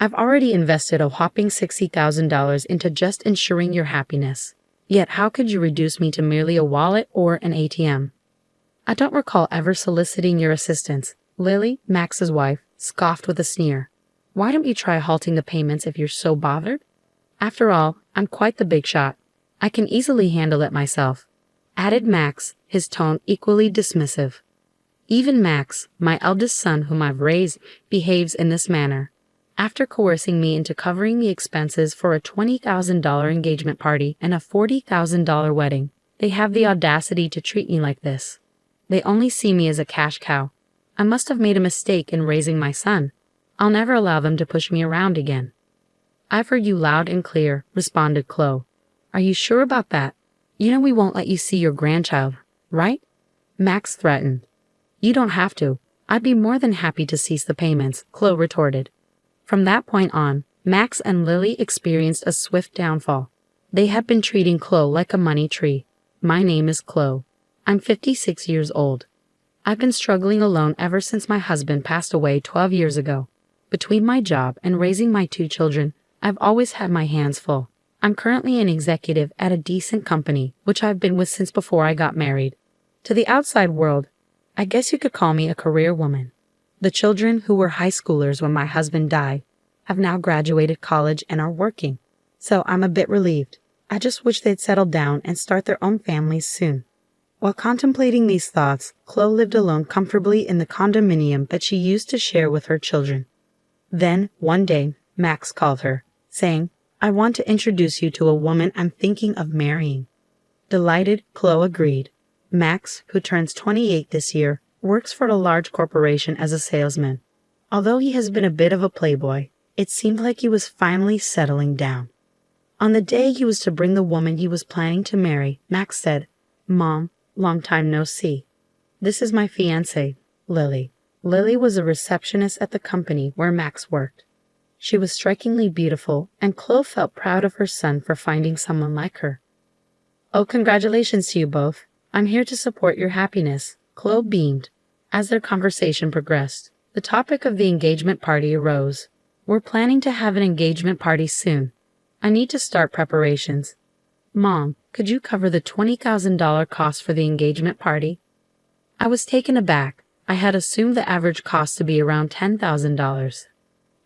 I've already invested a whopping $60,000 into just ensuring your happiness. Yet how could you reduce me to merely a wallet or an ATM? I don't recall ever soliciting your assistance. Lily, Max's wife, scoffed with a sneer. Why don't you try halting the payments if you're so bothered? After all, I'm quite the big shot. I can easily handle it myself, added Max, his tone equally dismissive. Even Max, my eldest son whom I've raised, behaves in this manner. After coercing me into covering the expenses for a $20,000 engagement party and a $40,000 wedding, they have the audacity to treat me like this. They only see me as a cash cow. I must have made a mistake in raising my son. I'll never allow them to push me around again. I've heard you loud and clear, responded Chloe. Are you sure about that? You know we won't let you see your grandchild, right? Max threatened. You don't have to. I'd be more than happy to cease the payments, Chloe retorted. From that point on, Max and Lily experienced a swift downfall. They had been treating Chloe like a money tree. My name is Chloe. I'm 56 years old. I've been struggling alone ever since my husband passed away 12 years ago. Between my job and raising my 2 children, I've always had my hands full. I'm currently an executive at a decent company, which I've been with since before I got married. To the outside world, I guess you could call me a career woman. The children, who were high schoolers when my husband died, have now graduated college and are working. So I'm a bit relieved. I just wish they'd settle down and start their own families soon. While contemplating these thoughts, Chloe lived alone comfortably in the condominium that she used to share with her children. Then, one day, Max called her, saying, I want to introduce you to a woman I'm thinking of marrying. Delighted, Chloe agreed. Max, who turns 28 this year, works for a large corporation as a salesman. Although he has been a bit of a playboy, it seemed like he was finally settling down. On the day he was to bring the woman he was planning to marry, Max said, Mom, long time no see. This is my fiancée, Lily. Lily was a receptionist at the company where Max worked. She was strikingly beautiful, and Chloe felt proud of her son for finding someone like her. Oh, congratulations to you both. I'm here to support your happiness, Chloe beamed. As their conversation progressed, the topic of the engagement party arose. We're planning to have an engagement party soon. I need to start preparations. Mom, could you cover the $20,000 cost for the engagement party? I was taken aback. I had assumed the average cost to be around $10,000.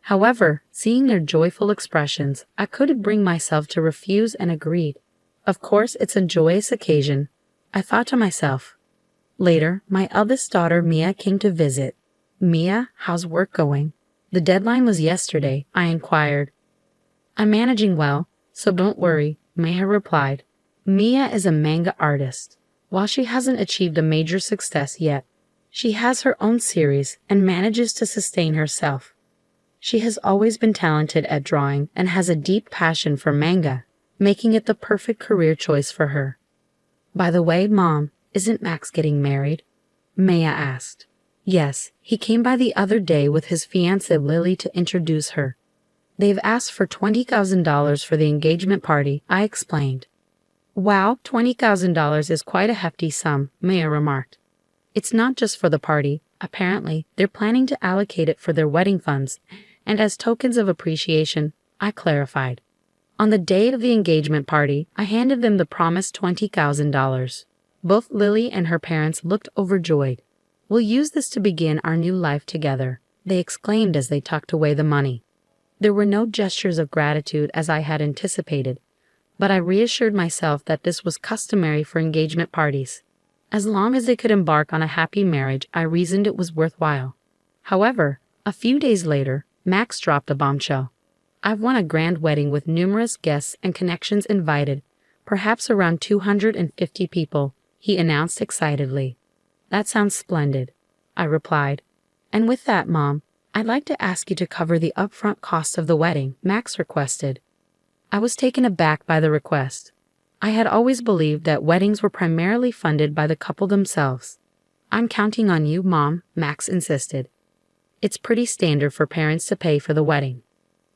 However, seeing their joyful expressions, I couldn't bring myself to refuse and agreed. Of course, it's a joyous occasion, I thought to myself. Later, my eldest daughter Mia came to visit. Mia, how's work going? The deadline was yesterday, I inquired. I'm managing well, so don't worry, Mia replied. Mia is a manga artist. While she hasn't achieved a major success yet, she has her own series and manages to sustain herself. She has always been talented at drawing and has a deep passion for manga, making it the perfect career choice for her. By the way, Mom, isn't Max getting married? Maya asked. Yes, he came by the other day with his fiancée Lily to introduce her. They've asked for $20,000 for the engagement party, I explained. Wow, $20,000 is quite a hefty sum, Maya remarked. It's not just for the party. Apparently, they're planning to allocate it for their wedding funds, and as tokens of appreciation, I clarified. On the day of the engagement party, I handed them the promised $20,000. Both Lily and her parents looked overjoyed. We'll use this to begin our new life together, they exclaimed as they tucked away the money. There were no gestures of gratitude as I had anticipated, but I reassured myself that this was customary for engagement parties. As long as they could embark on a happy marriage, I reasoned it was worthwhile. However, a few days later, Max dropped a bombshell. I've won a grand wedding with numerous guests and connections invited, perhaps around 250 people, he announced excitedly. That sounds splendid, I replied. And with that, Mom, I'd like to ask you to cover the upfront cost of the wedding, Max requested. I was taken aback by the request. I had always believed that weddings were primarily funded by the couple themselves. I'm counting on you, Mom, Max insisted. It's pretty standard for parents to pay for the wedding.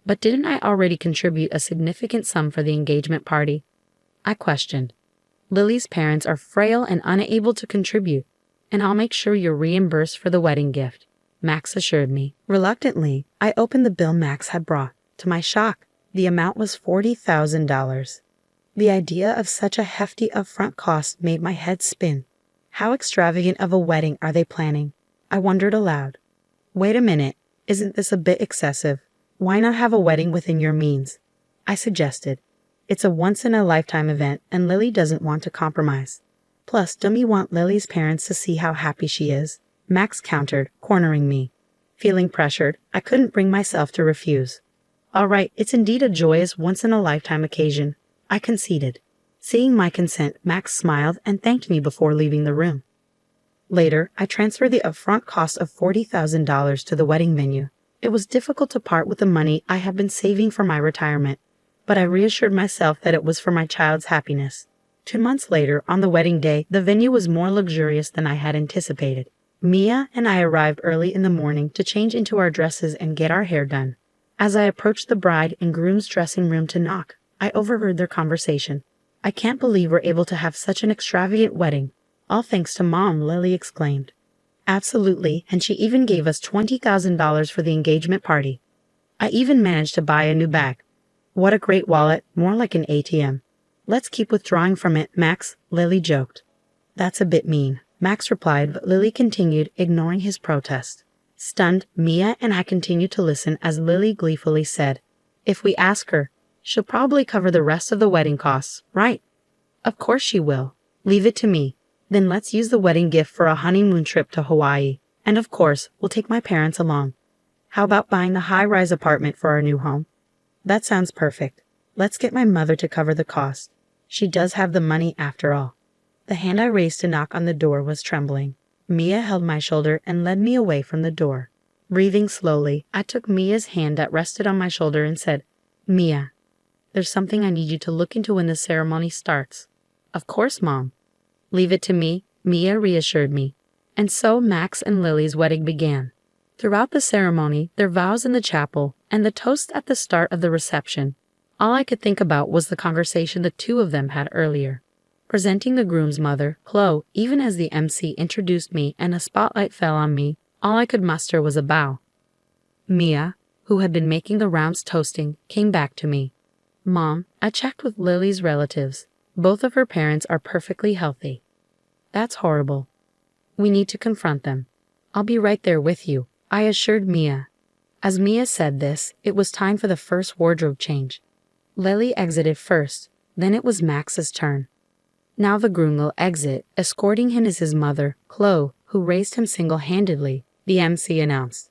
But didn't I already contribute a significant sum for the engagement party? I questioned. Lily's parents are frail and unable to contribute, and I'll make sure you're reimbursed for the wedding gift. Max assured me. Reluctantly, I opened the bill Max had brought. To my shock, the amount was $40,000. The idea of such a hefty upfront cost made my head spin. How extravagant of a wedding are they planning? I wondered aloud. Wait a minute, isn't this a bit excessive? Why not have a wedding within your means? I suggested. It's a once-in-a-lifetime event and Lily doesn't want to compromise. Plus, don't we want Lily's parents to see how happy she is? Max countered, cornering me. Feeling pressured, I couldn't bring myself to refuse. All right, it's indeed a joyous once-in-a-lifetime occasion, I conceded. Seeing my consent, Max smiled and thanked me before leaving the room. Later, I transferred the upfront cost of $40,000 to the wedding venue. It was difficult to part with the money I had been saving for my retirement, but I reassured myself that it was for my child's happiness. 2 months later, on the wedding day, the venue was more luxurious than I had anticipated. Mia and I arrived early in the morning to change into our dresses and get our hair done. As I approached the bride and groom's dressing room to knock, I overheard their conversation. I can't believe we're able to have such an extravagant wedding. All thanks to Mom, Lily exclaimed. Absolutely, and she even gave us $20,000 for the engagement party. I even managed to buy a new bag. What a great wallet, more like an ATM. Let's keep withdrawing from it, Max, Lily joked. That's a bit mean, Max replied, but Lily continued, ignoring his protest. Stunned, Mia and I continued to listen as Lily gleefully said, If we ask her, she'll probably cover the rest of the wedding costs, right? Of course she will. Leave it to me. Then let's use the wedding gift for a honeymoon trip to Hawaii. And of course, we'll take my parents along. How about buying a high-rise apartment for our new home? That sounds perfect. Let's get my mother to cover the cost. She does have the money after all. The hand I raised to knock on the door was trembling. Mia held my shoulder and led me away from the door. Breathing slowly, I took Mia's hand that rested on my shoulder and said, Mia, there's something I need you to look into when the ceremony starts. Of course, Mom. Leave it to me, Mia reassured me. And so Max and Lily's wedding began. Throughout the ceremony, their vows in the chapel, and the toast at the start of the reception, all I could think about was the conversation the two of them had earlier. Presenting the groom's mother, Chloe, even as the MC introduced me and a spotlight fell on me, all I could muster was a bow. Mia, who had been making the rounds toasting, came back to me. Mom, I checked with Lily's relatives. Both of her parents are perfectly healthy. That's horrible. We need to confront them. I'll be right there with you, I assured Mia. As Mia said this, it was time for the first wardrobe change. Lily exited first, then it was Max's turn. Now the groom will exit, escorting him is his mother, Chloe, who raised him single-handedly, the MC announced.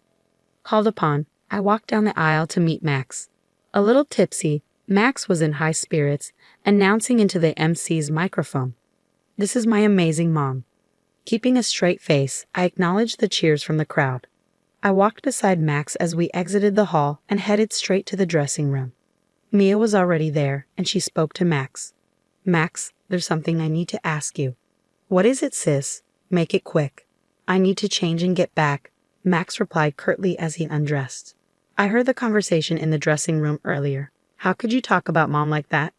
Called upon, I walked down the aisle to meet Max. A little tipsy, Max was in high spirits, announcing into the MC's microphone. This is my amazing mom. Keeping a straight face, I acknowledged the cheers from the crowd. I walked beside Max as we exited the hall and headed straight to the dressing room. Mia was already there, and she spoke to Max. Max, there's something I need to ask you. What is it, sis? Make it quick. I need to change and get back, Max replied curtly as he undressed. I heard the conversation in the dressing room earlier. How could you talk about Mom like that?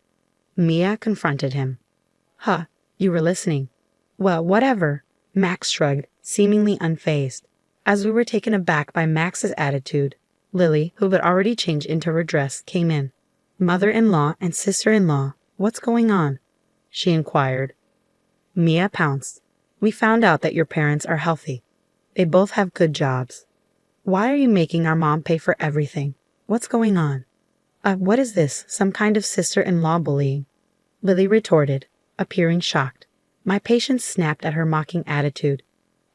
Mia confronted him. Huh, you were listening. Well, whatever, Max shrugged, seemingly unfazed. As we were taken aback by Max's attitude, Lily, who had already changed into her dress, came in. Mother-in-law and sister-in-law, what's going on? She inquired. Mia pounced. We found out that your parents are healthy. They both have good jobs. Why are you making our mom pay for everything? What's going on? What is this, some kind of sister-in-law bullying? Lily retorted, appearing shocked. My patience snapped at her mocking attitude.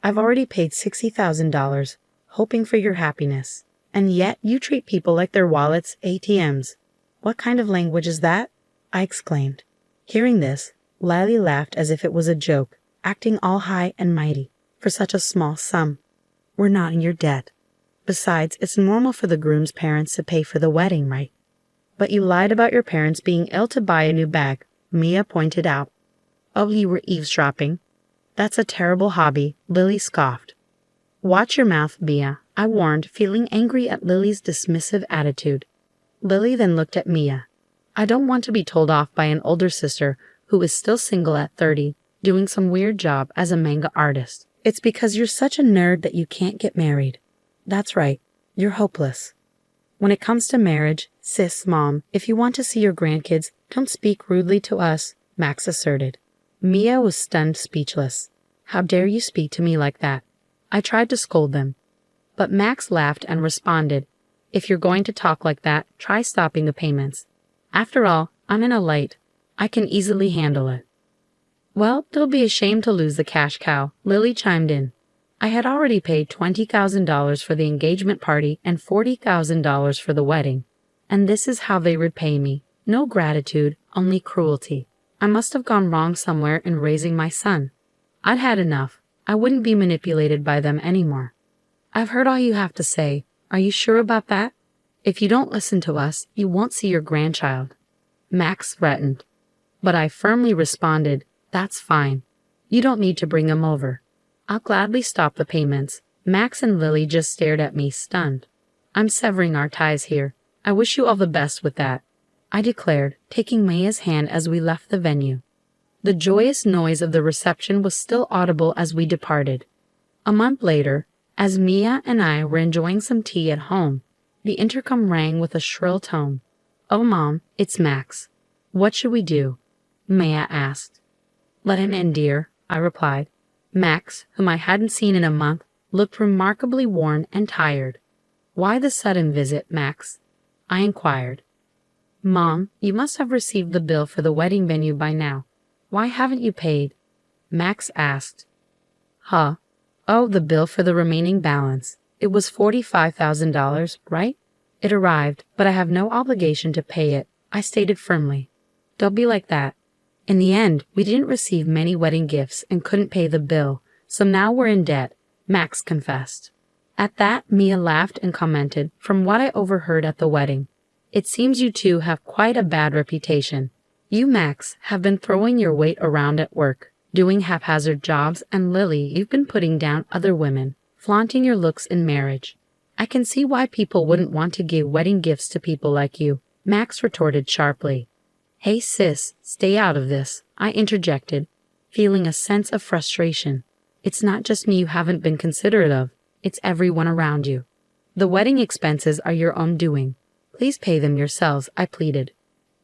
I've already paid $60,000, hoping for your happiness. And yet you treat people like their wallets, ATMs. What kind of language is that? I exclaimed. Hearing this, Lily laughed as if it was a joke, acting all high and mighty, for such a small sum. We're not in your debt. Besides, it's normal for the groom's parents to pay for the wedding, right? But you lied about your parents being ill to buy a new bag, Mia pointed out. Oh, you were eavesdropping? That's a terrible hobby, Lily scoffed. Watch your mouth, Mia, I warned, feeling angry at Lily's dismissive attitude. Lily then looked at Mia. I don't want to be told off by an older sister who is still single at 30, doing some weird job as a manga artist. It's because you're such a nerd that you can't get married. That's right. You're hopeless. When it comes to marriage, sis, mom, if you want to see your grandkids, don't speak rudely to us, Max asserted. Mia was stunned speechless. How dare you speak to me like that? I tried to scold them. But Max laughed and responded, if you're going to talk like that, try stopping the payments. After all, I'm in a light. I can easily handle it. Well, it'll be a shame to lose the cash cow, Lily chimed in. I had already paid $20,000 for the engagement party and $40,000 for the wedding. And this is how they repay me. No gratitude, only cruelty. I must have gone wrong somewhere in raising my son. I'd had enough. I wouldn't be manipulated by them anymore. I've heard all you have to say. Are you sure about that? If you don't listen to us, you won't see your grandchild. Max threatened. But I firmly responded, that's fine. You don't need to bring him over. I'll gladly stop the payments. Max and Lily just stared at me, stunned. I'm severing our ties here. I wish you all the best with that, I declared, taking Maya's hand as we left the venue. The joyous noise of the reception was still audible as we departed. A month later, as Mia and I were enjoying some tea at home, the intercom rang with a shrill tone. Oh, Mom, it's Max. What should we do? Maya asked. Let him in, dear, I replied. Max, whom I hadn't seen in a month, looked remarkably worn and tired. Why the sudden visit, Max? I inquired. Mom, you must have received the bill for the wedding venue by now. Why haven't you paid? Max asked. Huh? Oh, the bill for the remaining balance. It was $45,000, right? It arrived, but I have no obligation to pay it, I stated firmly. Don't be like that. In the end, we didn't receive many wedding gifts and couldn't pay the bill, so now we're in debt, Max confessed. At that, Mia laughed and commented, from what I overheard at the wedding. It seems you two have quite a bad reputation. You, Max, have been throwing your weight around at work, doing haphazard jobs, and Lily, you've been putting down other women, flaunting your looks in marriage. I can see why people wouldn't want to give wedding gifts to people like you, Max retorted sharply. Hey sis, stay out of this, I interjected, feeling a sense of frustration. It's not just me you haven't been considerate of, it's everyone around you. The wedding expenses are your own doing. Please pay them yourselves, I pleaded.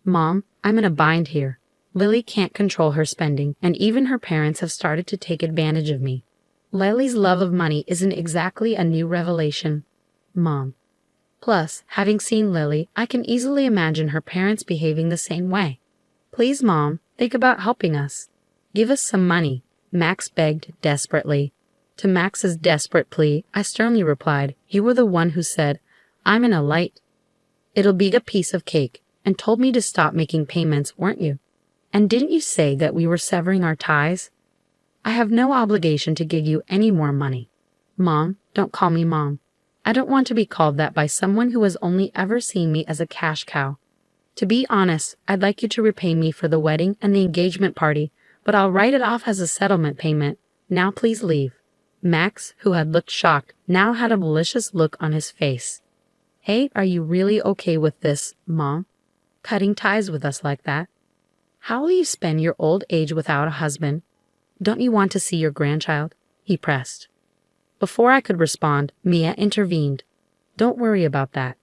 Mom, I'm in a bind here. Lily can't control her spending, and even her parents have started to take advantage of me. Lily's love of money isn't exactly a new revelation, Mom. Plus, having seen Lily, I can easily imagine her parents behaving the same way. Please, Mom, think about helping us. Give us some money, Max begged desperately. To Max's desperate plea, I sternly replied, you were the one who said, I'm in a light. It'll be a piece of cake, and told me to stop making payments, weren't you? And didn't you say that we were severing our ties? I have no obligation to give you any more money. Mom, don't call me Mom. I don't want to be called that by someone who has only ever seen me as a cash cow. To be honest, I'd like you to repay me for the wedding and the engagement party, but I'll write it off as a settlement payment. Now please leave. Max, who had looked shocked, now had a malicious look on his face. Hey, are you really okay with this, Mom? Cutting ties with us like that? How will you spend your old age without a husband? Don't you want to see your grandchild? He pressed. Before I could respond, Mia intervened. Don't worry about that.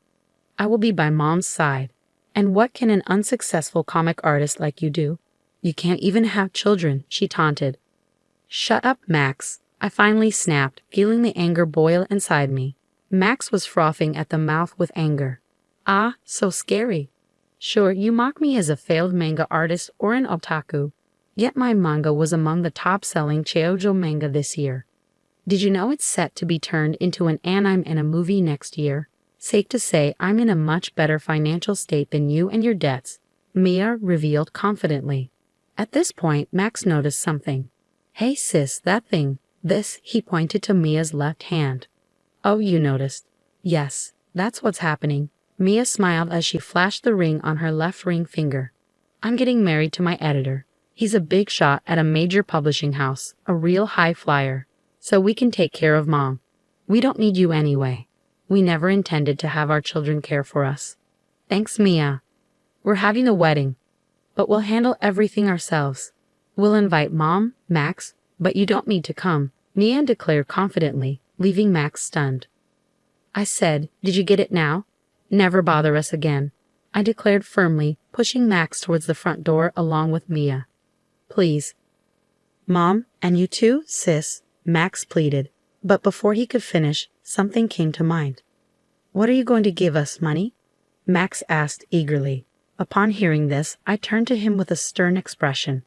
I will be by Mom's side. And what can an unsuccessful comic artist like you do? You can't even have children, she taunted. Shut up, Max. I finally snapped, feeling the anger boil inside me. Max was frothing at the mouth with anger. Ah, so scary. Sure, you mock me as a failed manga artist or an otaku. Yet my manga was among the top-selling shoujo manga this year. Did you know it's set to be turned into an anime and a movie next year? Safe to say I'm in a much better financial state than you and your debts, Mia revealed confidently. At this point, Max noticed something. Hey sis, that thing. This, he pointed to Mia's left hand. Oh, you noticed. Yes, that's what's happening. Mia smiled as she flashed the ring on her left ring finger. I'm getting married to my editor. He's a big shot at a major publishing house, a real high flyer. So we can take care of Mom. We don't need you anyway. We never intended to have our children care for us. Thanks, Mia. We're having a wedding, but we'll handle everything ourselves. We'll invite Mom, Max, but you don't need to come, Mia declared confidently, leaving Max stunned. I said, "Did you get it now?" "Never bother us again," I declared firmly, pushing Max towards the front door along with Mia. "Please." "Mom, and you too, sis," Max pleaded. But before he could finish, something came to mind. "What are you going to give us, money?" Max asked eagerly. Upon hearing this, I turned to him with a stern expression.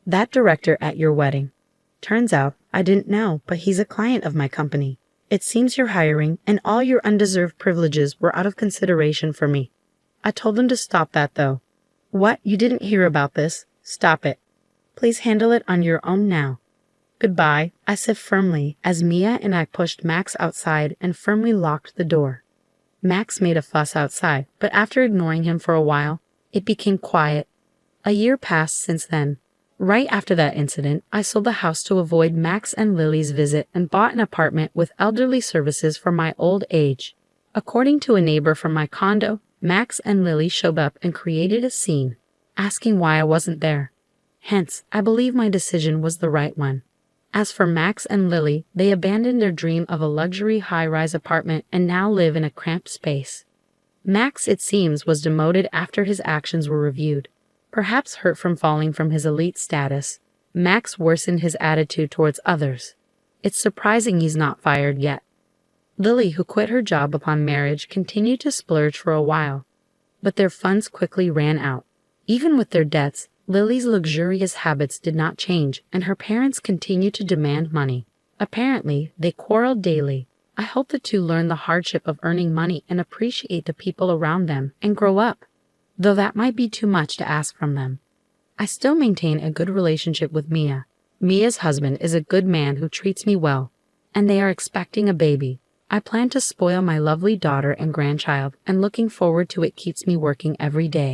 "That director at your wedding. Turns out, I didn't know, but he's a client of my company. It seems you're hiring, and all your undeserved privileges were out of consideration for me." I told him to stop that though. "What, you didn't hear about this? Stop it. Please handle it on your own now." "Goodbye," I said firmly as Mia and I pushed Max outside and firmly locked the door. Max made a fuss outside, but after ignoring him for a while, it became quiet. A year passed since then. Right after that incident, I sold the house to avoid Max and Lily's visit and bought an apartment with elderly services for my old age. According to a neighbor from my condo, Max and Lily showed up and created a scene, asking why I wasn't there. Hence, I believe my decision was the right one. As for Max and Lily, they abandoned their dream of a luxury high-rise apartment and now live in a cramped space. Max, it seems, was demoted after his actions were reviewed. Perhaps hurt from falling from his elite status, Max worsened his attitude towards others. It's surprising he's not fired yet. Lily, who quit her job upon marriage, continued to splurge for a while, but their funds quickly ran out. Even with their debts, Lily's luxurious habits did not change, and her parents continued to demand money. Apparently, they quarreled daily. I hope the two learn the hardship of earning money and appreciate the people around them and grow up, though that might be too much to ask from them. I still maintain a good relationship with Mia. Mia's husband is a good man who treats me well, and they are expecting a baby. I plan to spoil my lovely daughter and grandchild, and looking forward to it keeps me working every day.